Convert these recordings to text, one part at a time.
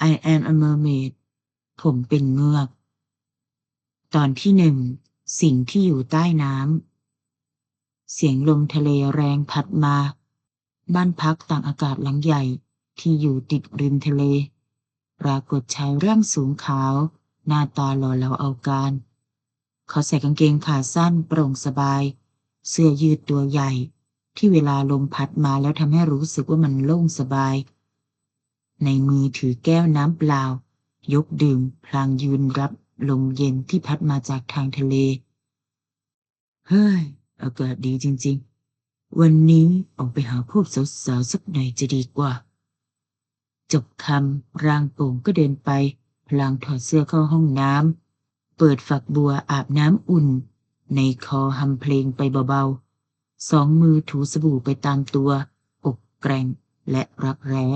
I am a mermaid ผมเป็นเงือกตอนที่1สิ่งที่อยู่ใต้น้ำเสียงลมทะเลแรงพัดมาบ้านพักต่างอากาศหลังใหญ่ที่อยู่ติดริมทะเลปรากฏชายร่างสูงขาวหน้าตาหล่อเหลาเอาการเขาใส่กางเกงขาสั้นโปร่งสบายเสื้อยืดตัวใหญ่ที่เวลาลมพัดมาแล้วทำให้รู้สึกว่ามันโล่งสบายในมือถือแก้วน้ำเปล่ายกดื่มพลางยืนรับลมเย็นที่พัดมาจากทางทะเลเฮ้ยอากาศดีจริงๆวันนี้ออกไปหาพวกสาวๆสักหน่อยจะดีกว่าจบคำร่างโป่งก็เดินไปพลางถอดเสื้อเข้าห้องน้ำเปิดฝักบัวอาบน้ำอุ่นในคอฮัมเพลงไปเบาๆ2 มือถูสบู่ไปตามตัวอกแกร่งและรักแร้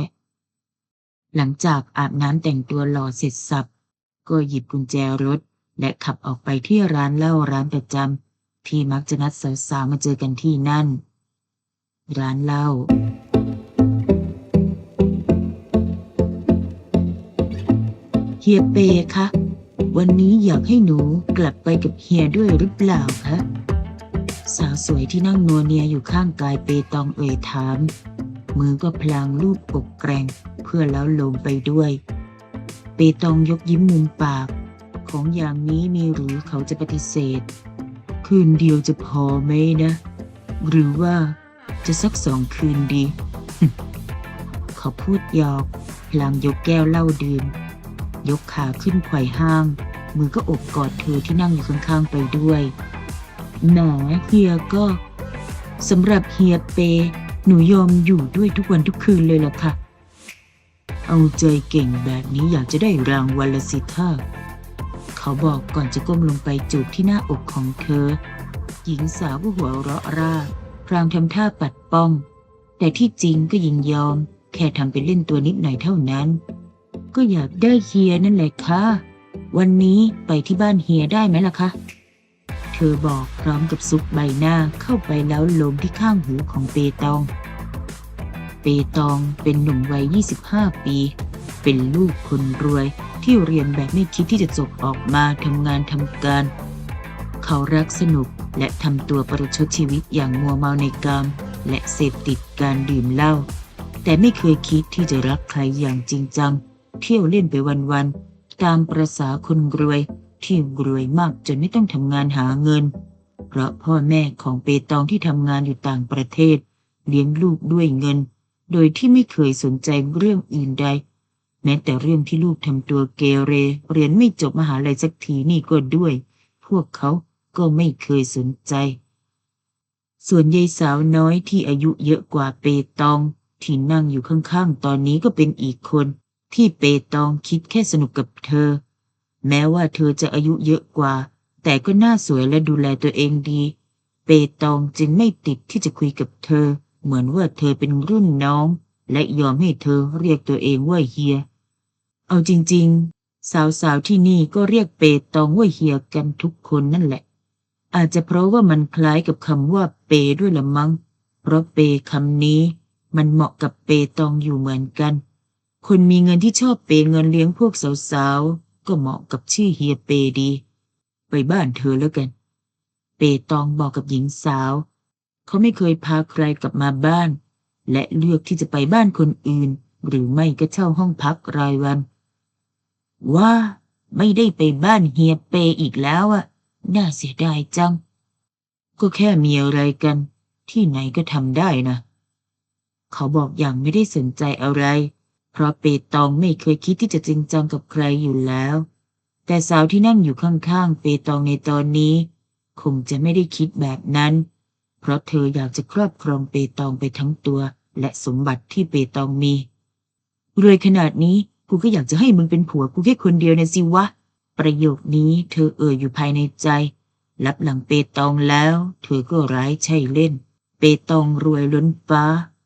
หลังจากอาบน้ำแต่งตัวหล่อเสร็จสับก็หยิบกุญแจรถและขับออกไปที่ร้านเหล้าร้านประจำที่มักจะนัดสาวๆมาเจอกันที่นั่นร้านเหล้าเฮียเปคะวันนี้อยากให้หนูกลับไปกับเฮียด้วยหรือเปล่าคะสาวสวยที่นั่งนัวเนียอยู่ข้างกายเปตองเอ่ยถามมือก็พลางลูบอกแกร่งเพื่อแล้วลมไปด้วยเปตองยกยิ้มมุมปากของอย่างนี้มีหรือเขาจะปฏิเสธคืนเดียวจะพอไหมนะหรือว่าจะสัก2 คืนดี เขาพูดหยอกพลางยกแก้วเหล้าดื่มยกขาขึ้นไขว่ห้างมือก็อบกอดเธอที่นั่งอยู่ข้างๆไปด้วยแหมเฮียก็สำหรับเฮียเปหนูยอมอยู่ด้วยทุกวันทุกคืนเลยล่ะค่ะเอาใจเก่งแบบนี้อยากจะได้รางวัลละสิท่าเขาบอกก่อนจะก้มลงไปจูบที่หน้าอกของเธอหญิงสาวก็หัวเราะร่าพลางทำท่าปัดป้องแต่ที่จริงก็ยินยอมแค่ทำเป็นเล่นตัวนิดหน่อยเท่านั้นก็อยากได้เฮียนั่นแหละค่ะวันนี้ไปที่บ้านเฮียได้ไหมล่ะคะเธอบอกพร้อมกับซุกใบหน้าเข้าไปแล้วลมที่ข้างหูของเปตองเป็นหนุ่มวัย25 ปีเป็นลูกคนรวยที่เรียนแบบไม่คิดที่จะจบออกมาทำงานทำการเขารักสนุกและทำตัวประชดชีวิตอย่างมัวเมาในกามและเสพติดการดื่มเหล้าแต่ไม่เคยคิดที่จะรักใครอย่างจริงจังเที่ยวเล่นไปวันๆตามประสาคนรวยที่รวยมากจนไม่ต้องทำงานหาเงินเพราะพ่อแม่ของเปตองที่ทำงานอยู่ต่างประเทศเลี้ยงลูกด้วยเงินโดยที่ไม่เคยสนใจเรื่องอื่นใดแม้แต่เรื่องที่ลูกทำตัวเกเรเรียนไม่จบมหาลัยสักทีนี่ก็ด้วยพวกเขาก็ไม่เคยสนใจส่วนยายสาวน้อยที่อายุเยอะกว่าเปตองที่นั่งอยู่ข้างๆตอนนี้ก็เป็นอีกคนที่เปตองคิดแค่สนุกกับเธอแม้ว่าเธอจะอายุเยอะกว่าแต่ก็น่าสวยและดูแลตัวเองดีเปตองจึงไม่ติดที่จะคุยกับเธอเหมือนว่าเธอเป็นรุ่นน้องและยอมให้เธอเรียกตัวเองว่าเฮียเอาจริงๆสาวๆที่นี่ก็เรียกเปตองว่าเฮียกันทุกคนนั่นแหละอาจจะเพราะว่ามันคล้ายกับคำว่าเปด้วยละมั้งเพราะเปคำนี้มันเหมาะกับเปตองอยู่เหมือนกันคนมีเงินที่ชอบเปเงินเลี้ยงพวกสาวๆก็เหมาะกับชื่อเฮียเปดีไปบ้านเธอแล้วกันเปตองบอกกับหญิงสาวเขาไม่เคยพาใครกลับมาบ้านและเลือกที่จะไปบ้านคนอื่นหรือไม่ก็เช่าห้องพักรายวันว่าไม่ได้ไปบ้านเฮียเปอีกแล้วอะน่าเสียดายจังก็แค่มีอะไรกันที่ไหนก็ทำได้นะเขาบอกอย่างไม่ได้สนใจอะไรเพราะเปตองไม่เคยคิดที่จะจริงจังกับใครอยู่แล้วแต่สาวที่นั่งอยู่ข้างๆเปตองในตอนนี้คงจะไม่ได้คิดแบบนั้นเพราะเธออยากจะครอบครองเปตองไปทั้งตัวและสมบัติที่เปตองมีรวยขนาดนี้กูก็อยากจะให้มึงเป็นผัวกูแค่คนเดียวนะสิวะประโยคนี้เธออยู่ภายในใจลับหลังเปตองแล้วเธอก็ร้ายใช่เล่นเปตองรวยล้นฟ้า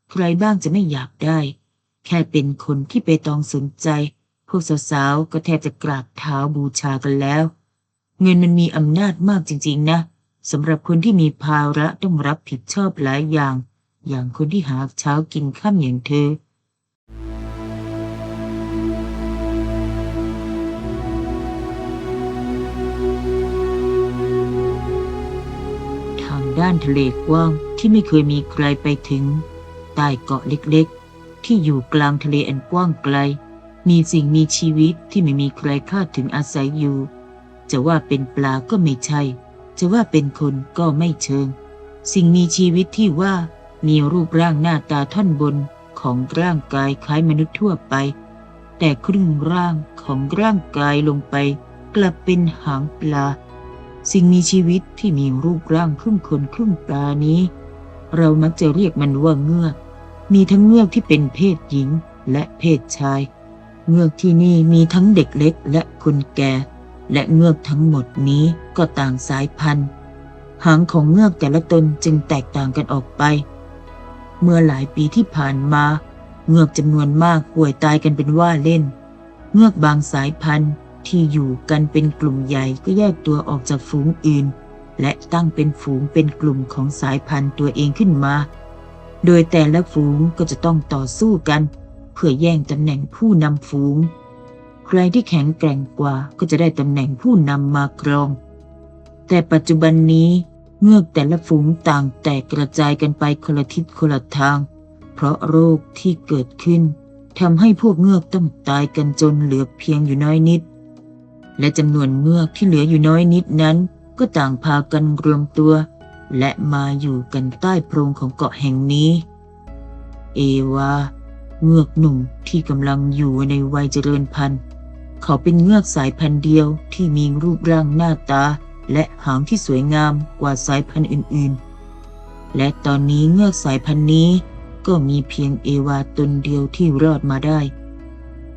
ใครบ้างจะไม่อยากได้แค่เป็นคนที่เปตองสนใจพวกสาวๆก็แทบจะกราบเท้าบูชากันแล้วเงินมันมีอำนาจมากจริงๆนะสำหรับคนที่มีภาระต้องรับผิดชอบหลายอย่างคนที่หาเช้ากินค่ำอย่างเธอ ด้านทะเลกว้างที่ไม่เคยมีใครไปถึงใต้เกาะเล็กๆที่อยู่กลางทะเลอันกว้างไกลมีสิ่งมีชีวิตที่ไม่มีใครคาดถึงอาศัยอยู่จะว่าเป็นปลาก็ไม่ใช่จะว่าเป็นคนก็ไม่เชิงสิ่งมีชีวิตที่ว่ามีรูปร่างหน้าตาท่อนบนของร่างกายคล้ายมนุษย์ทั่วไปแต่ครึ่งร่างของร่างกายลงไปกลับเป็นหางปลาสิ่งมีชีวิตที่มีรูปร่างครึ่งคนครึ่งปลานี้เรามักจะเรียกมันว่าเงือกมีทั้งเงือกที่เป็นเพศหญิงและเพศชายเงือกที่นี่มีทั้งเด็กเล็กและคนแก่และเงือกทั้งหมดนี้ก็ต่างสายพันธุ์หางของเงือกแต่ละตนจึงแตกต่างกันออกไปเมื่อหลายปีที่ผ่านมาเงือกจำนวนมากป่วยตายกันเป็นว่าเล่นเงือกบางสายพันธุ์ที่อยู่กันเป็นกลุ่มใหญ่ก็แยกตัวออกจากฝูงอื่นและตั้งเป็นฝูงเป็นกลุ่มของสายพันธุ์ตัวเองขึ้นมาโดยแต่ละฝูงก็จะต้องต่อสู้กันเพื่อแย่งตำแหน่งผู้นำฝูงใครที่แข็งแกร่งกว่าก็จะได้ตำแหน่งผู้นำมาครองแต่ปัจจุบันนี้เงือกแต่ละฝูงต่างแตกกระจายกันไปคนละทิศคนละทางเพราะโรคที่เกิดขึ้นทำให้พวกเงือกต้องตายกันจนเหลือเพียงอยู่น้อยนิดและจำนวนเงือกที่เหลืออยู่น้อยนิดนั้นก็ต่างพากันรวมตัวและมาอยู่กันใต้โพรงของเกาะแห่งนี้เอวาเงือกหนุ่มที่กำลังอยู่ในวัยเจริญพันธุ์เขาเป็นเงือกสายพันธุ์เดียวที่มีรูปร่างหน้าตาและหางที่สวยงามกว่าสายพันธุ์อื่นๆและตอนนี้เงือกสายพันธุ์นี้ก็มีเพียงเอวาตนเดียวที่รอดมาได้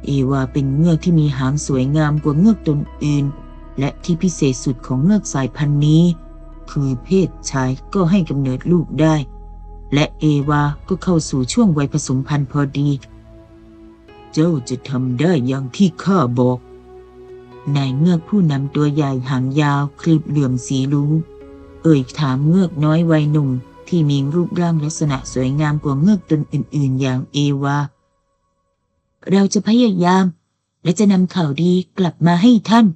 เอวาเป็นเงือกที่มีหางสวยงามกว่าเงือกตนอื่นและที่พิเศษสุดของเงือกสายพันธุ์นี้คือเพศชายก็ให้กำเนิดลูกได้และเอวาก็เข้าสู่ช่วงวัยผสมพันธุ์พอดีเจ้าจะทำได้อย่างที่ข้าบอกนายเงือกผู้นำตัวใหญ่หางยาวครีบเหลื่อมสีรุ้งถามเงือกน้อยวัยหนุ่มที่มีรูปร่างลักษณะสวยงามกว่าเงือกตนอื่นๆอย่างเอวาเราจะพยายามและจะนำข่าวดีกลับมาให้ท่าน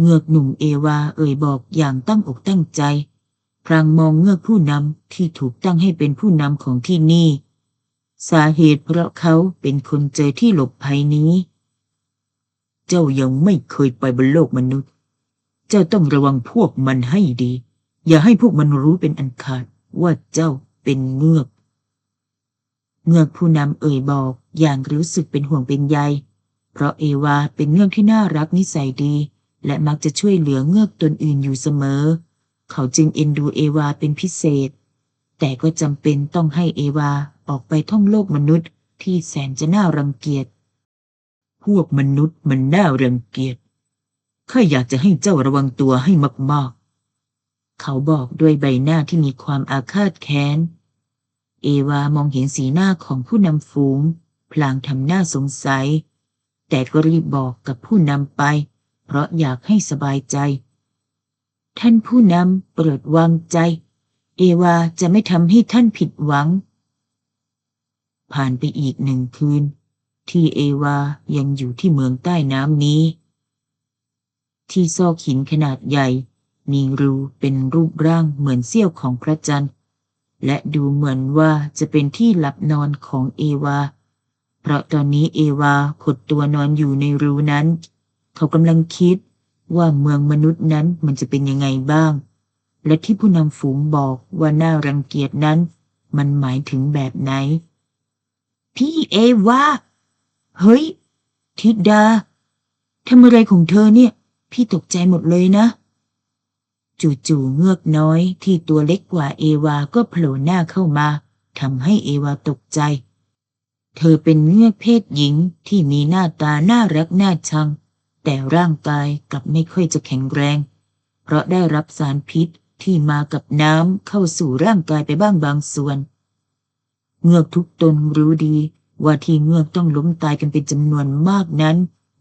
เงือกหนุ่มเอวาบอกอย่างตั้งอกตั้งใจพลางมองเงือกผู้นำที่ถูกตั้งให้เป็นผู้นำของที่นี่สาเหตุเพราะเขาเป็นคนเจอที่หลบภัยนี้เจ้ายังไม่เคยไปบนโลกมนุษย์เจ้าต้องระวังพวกมันให้ดีอย่าให้พวกมันรู้เป็นอันขาดว่าเจ้าเป็นเงือกผู้นำบอกอย่างรู้สึกเป็นห่วงเป็นใยเพราะเอวาเป็นเงือกที่น่ารักนิสัยดีและมักจะช่วยเหลือเงือกตนอื่นอยู่เสมอเขาจึงเอ็นดูเอวาเป็นพิเศษแต่ก็จำเป็นต้องให้เอวาออกไปท่องโลกมนุษย์ที่แสนจะน่ารังเกียจพวกมนุษย์มันน่ารังเกียจข้าอยากจะให้เจ้าระวังตัวให้มากๆเขาบอกด้วยใบหน้าที่มีความอาฆาตแค้นเอวามองเห็นสีหน้าของผู้นำฝูงพลางทำหน้าสงสัยแต่ก็รีบบอกกับผู้นำไปเพราะอยากให้สบายใจท่านผู้นำโปรดวางใจเอวาจะไม่ทำให้ท่านผิดหวังผ่านไปอีก1 คืนที่เอวายังอยู่ที่เมืองใต้น้ำนี้ที่ซอกหินขนาดใหญ่มีรูเป็นรูปร่างเหมือนเสี้ยวของพระจันทร์และดูเหมือนว่าจะเป็นที่หลับนอนของเอวาเพราะตอนนี้เอวาขดตัวนอนอยู่ในรูนั้นเขากำลังคิดว่าเมืองมนุษย์นั้นมันจะเป็นยังไงบ้างและที่ผู้นำฝูงบอกว่าน่ารังเกียจนั้นมันหมายถึงแบบไหนพี่เอวาเฮ้ยธิดาทำอะไรของเธอเนี่ยพี่ตกใจหมดเลยนะจู่ๆเงือกน้อยที่ตัวเล็กกว่าเอวาก็โผล่หน้าเข้ามาทำให้เอวาตกใจเธอเป็นเงือกเพศหญิงที่มีหน้าตาน่ารักน่าชังแต่ร่างกายกลับไม่ค่อยจะแข็งแรงเพราะได้รับสารพิษที่มากับน้ำเข้าสู่ร่างกายไปบ้างบางส่วนเงือกทุกตนรู้ดีว่าที่เงือกต้องล้มตายกันเป็นจำนวนมากนั้น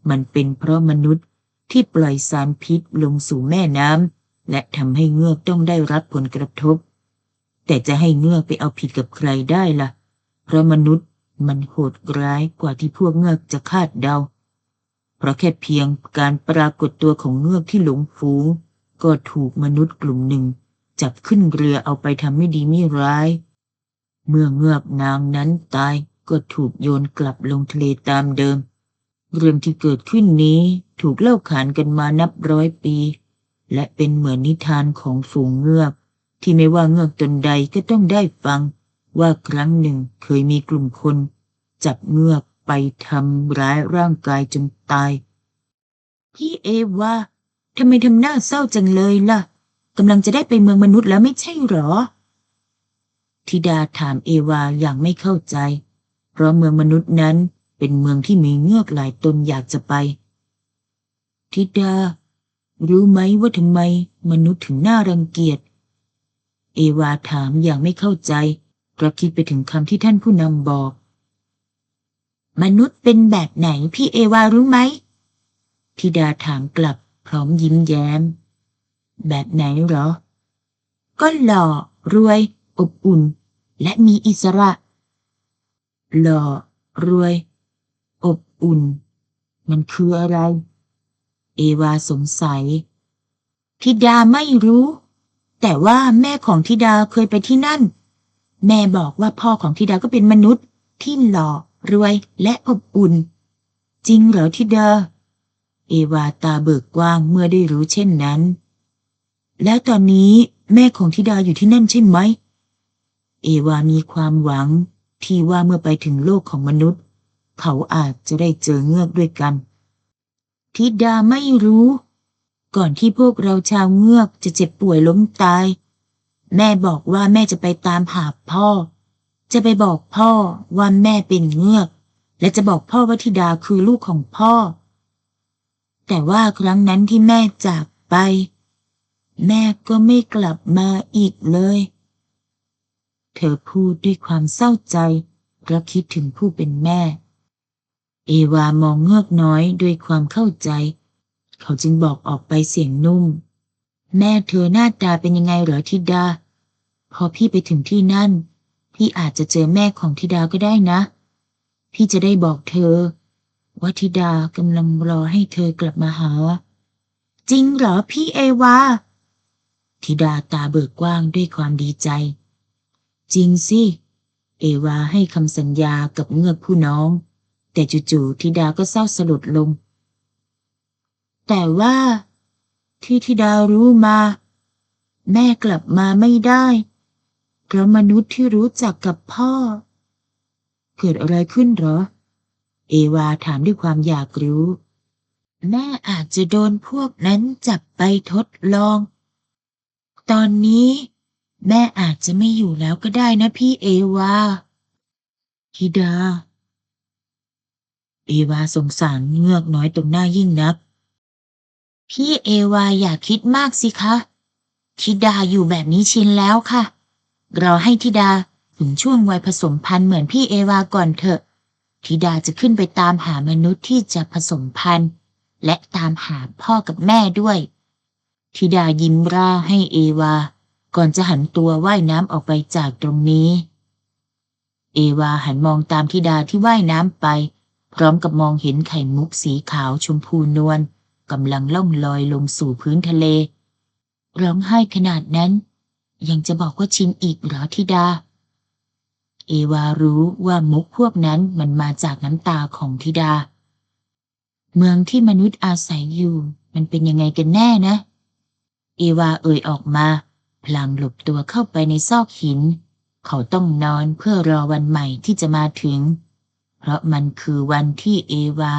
มันเป็นเพราะมนุษย์ที่ปล่อยสารพิษลงสู่แม่น้ำและทำให้เงือกต้องได้รับผลกระทบแต่จะให้เงือกไปเอาผิดกับใครได้ล่ะเพราะมนุษย์มันโหดร้ายกว่าที่พวกเงือกจะคาดเดาเพราะแค่เพียงการปรากฏตัวของเงือกที่หลงฝูงก็ถูกมนุษย์กลุ่มหนึ่ง จับขึ้นเรือเอาไปทำไม่ดีไม่ร้ายเมื่อเงือกนางนั้นตายก็ถูกโยนกลับลงทะเลตามเดิมเรื่องที่เกิดขึ้นนี้ถูกเล่าขานกันมานับร้อยปีและเป็นเหมือนนิทานของฝูงเงือกที่ไม่ว่าเงือกตนใดก็ต้องได้ฟังว่าครั้งหนึ่งเคยมีกลุ่มคนจับเงือกไปทำร้ายร่างกายจนตายพี่เอว่าทำไมทำหน้าเศร้าจังเลยล่ะกำลังจะได้ไปเมืองมนุษย์แล้วไม่ใช่หรอธิดาถามเอวาอย่างไม่เข้าใจเพราะเมืองมนุษย์นั้นเป็นเมืองที่มีเงือกหลายตนอยากจะไปธิดารู้ไหมว่าทำไมมนุษย์ถึงน่ารังเกียจเอวาถามอย่างไม่เข้าใจเพราะคิดไปถึงคำที่ท่านผู้นำบอกมนุษย์เป็นแบบไหนพี่เอวารู้ไหมธิดาถามกลับพร้อมยิ้มแย้มแบบไหนหรอก็หล่อรวยอบอุ่นและมีอิสระหล่อรวยอบอุ่นมันคืออะไรเอวาสงสัยธิดาไม่รู้แต่ว่าแม่ของธิดาเคยไปที่นั่นแม่บอกว่าพ่อของธิดาก็เป็นมนุษย์ที่หล่อรวยและอบอุ่นจริงเหรอธิดาเอวาตาเบิกกว้างเมื่อได้รู้เช่นนั้นแล้วตอนนี้แม่ของธิดาอยู่ที่นั่นใช่ไหมเอวามีความหวังที่ว่าเมื่อไปถึงโลกของมนุษย์เขาอาจจะได้เจอเงือกด้วยกันธิดาไม่รู้ก่อนที่พวกเราชาวเงือกจะเจ็บป่วยล้มตายแม่บอกว่าแม่จะไปตามหาพ่อจะไปบอกพ่อว่าแม่เป็นเงือกและจะบอกพ่อว่าธิดาคือลูกของพ่อแต่ว่าครั้งนั้นที่แม่จากไปแม่ก็ไม่กลับมาอีกเลยเธอพูดด้วยความเศร้าใจเพราะคิดถึงผู้เป็นแม่เอวามองเงือกน้อยด้วยความเข้าใจเขาจึงบอกออกไปเสียงนุ่มแม่เธอหน้าตาเป็นยังไงเหรอธิดาพอพี่ไปถึงที่นั่นพี่อาจจะเจอแม่ของธิดาก็ได้นะพี่จะได้บอกเธอว่าธิดากำลังรอให้เธอกลับมาหาจริงเหรอพี่เอวาธิดาตาเบิกกว้างด้วยความดีใจจริงสิเอวาให้คำสัญญากับเงือกผู้น้องแต่จู่ๆธิดาก็เศร้าสลดลงแต่ว่าที่ธิดารู้มาแม่กลับมาไม่ได้เพราะมนุษย์ที่รู้จักกับพ่อเกิดอะไรขึ้นเหรอเอวาถามด้วยความอยากรู้แม่อาจจะโดนพวกนั้นจับไปทดลองตอนนี้แม่อาจจะไม่อยู่แล้วก็ได้นะพี่เอวาธิดาเอวาสงสารเงือกน้อยตรงหน้ายิ่งนักพี่เอวาอย่าคิดมากสิคะธิดาอยู่แบบนี้ชินแล้วค่ะเราให้ธิดาถึงช่วงวัยผสมพันธุ์เหมือนพี่เอวาก่อนเถอะธิดาจะขึ้นไปตามหามนุษย์ที่จะผสมพันธุ์และตามหาพ่อกับแม่ด้วยธิดายิ้มร่าให้เอวาก่อนจะหันตัวว่ายน้ำออกไปจากตรงนี้เอวาหันมองตามธิดาที่ว่ายน้ำไปพร้อมกับมองเห็นไข่มุกสีขาวชมพูนวลกำลังล่องลอยลงสู่พื้นทะเลร้องไห้ขนาดนั้นยังจะบอกว่าชินอีกเหรอธิดาเอวารู้ว่ามุกพวกนั้นมันมาจากน้ำตาของธิดาเมืองที่มนุษย์อาศัยอยู่มันเป็นยังไงกันแน่นะเอวาเอ่ยออกมาพลางหลบตัวเข้าไปในซอกหินเขาต้องนอนเพื่อรอวันใหม่ที่จะมาถึงเพราะมันคือวันที่เอวา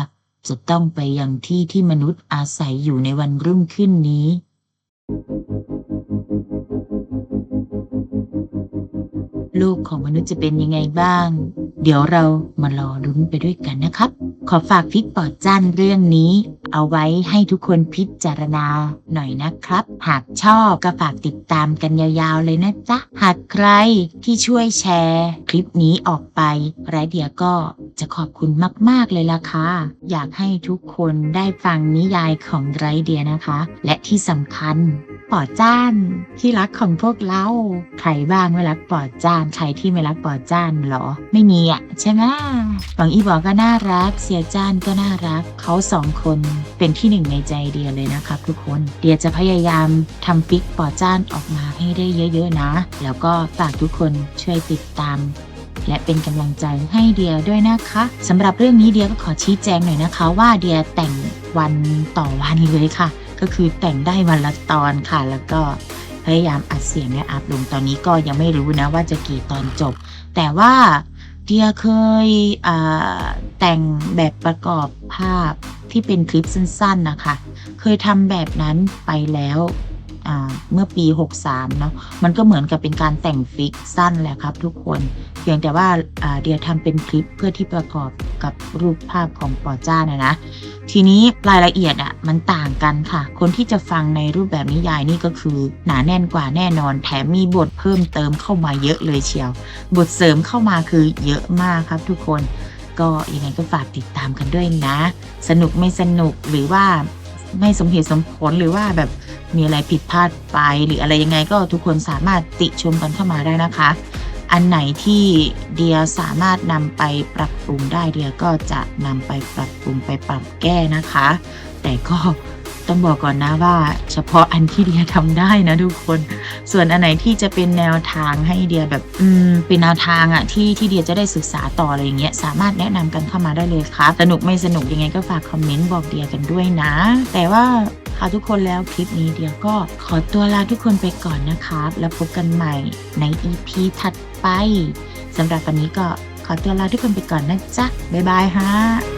จะต้องไปยังที่ที่มนุษย์อาศัยอยู่ในวันรุ่งขึ้นนี้โลกของมนุษย์จะเป็นยังไงบ้างเดี๋ยวเรามารอลุ้นไปด้วยกันนะครับขอฝากฟิกปอดจันเรื่องนี้เอาไว้ให้ทุกคนพิจารณาหน่อยนะครับหากชอบก็ฝากติดตามกันยาวๆเลยนะจ๊ะหากใครที่ช่วยแชร์คลิปนี้ออกไปไรเดียก็จะขอบคุณมากๆเลยล่ะค่ะอยากให้ทุกคนได้ฟังนิยายของไรเดียนะคะและที่สำคัญ ปอจ้านที่รักของพวกเราใครบ้างไม่รักปอจ้านใครที่ไม่รักปอจ้านหรอไม่มีอ่ะใช่ไหมหวังอีบอกก็น่ารักเสียจ้านก็น่ารักเขาสองคนเป็นที่หนึ่งในใจเดียเลยนะครับทุกคนเดียจะพยายามทำฟิกปอจ้านออกมาให้ได้เยอะๆนะแล้วก็ฝากทุกคนช่วยติดตามและเป็นกำลังใจให้เดียด้วยนะคะสำหรับเรื่องนี้เดียก็ขอชี้แจงหน่อยนะคะว่าเดียแต่งวันต่อวันเลยค่ะก็คือแต่งได้วันละตอนค่ะแล้วก็พยายามอัดเสียงและอัพลงตอนนี้ก็ยังไม่รู้นะว่าจะกี่ตอนจบแต่ว่าเดียเคยแต่งแบบประกอบภาพที่เป็นคลิปสั้นๆนะคะเคยทำแบบนั้นไปแล้วเมื่อปี63เนาะมันก็เหมือนกับเป็นการแต่งฟิกสั้นแหละครับทุกคนเพียงแต่ว่าเดียทำเป็นคลิปเพื่อที่ประกอบกับรูปภาพของปอจ้านะทีนี้รายละเอียดมันต่างกันค่ะคนที่จะฟังในรูปแบบนิยายนี่ก็คือหนาแน่นกว่าแน่นอนแถมมีบทเพิ่มเติมเข้ามาเยอะเลยเชียวบทเสริมเข้ามาคือเยอะมากครับทุกคนก็ยังไงก็ฝากติดตามกันด้วยนะสนุกไม่สนุกหรือว่าไม่สมเหตุสมผลหรือว่าแบบมีอะไรผิดพลาดไปหรืออะไรยังไงก็ทุกคนสามารถติชมกันเข้ามาได้นะคะอันไหนที่เดียสามารถนำไปปรับปรุงได้เดียก็จะนำไปปรับปรุงไปปรับแก้นะคะแต่ก็ต้องบอกก่อนนะว่าเฉพาะอันที่เดียทำได้นะทุกคนส่วนอันไหนที่จะเป็นแนวทางให้เดียแบบเป็นแนวทางที่เดียจะได้ศึกษาต่ออะไรอย่างเงี้ยสามารถแนะนำกันเข้ามาได้เลยครับสนุกไม่สนุกยังไงก็ฝากคอมเมนต์บอกเดียกันด้วยนะแต่ว่าค่ะทุกคนแล้วคลิปนี้เดียก็ขอตัวลาทุกคนไปก่อนนะครับแล้วพบกันใหม่ใน EP ถัดไปสำหรับวันนี้ก็ขอตัวลาทุกคนไปก่อนนะจ๊ะบ๊ายบายฮะ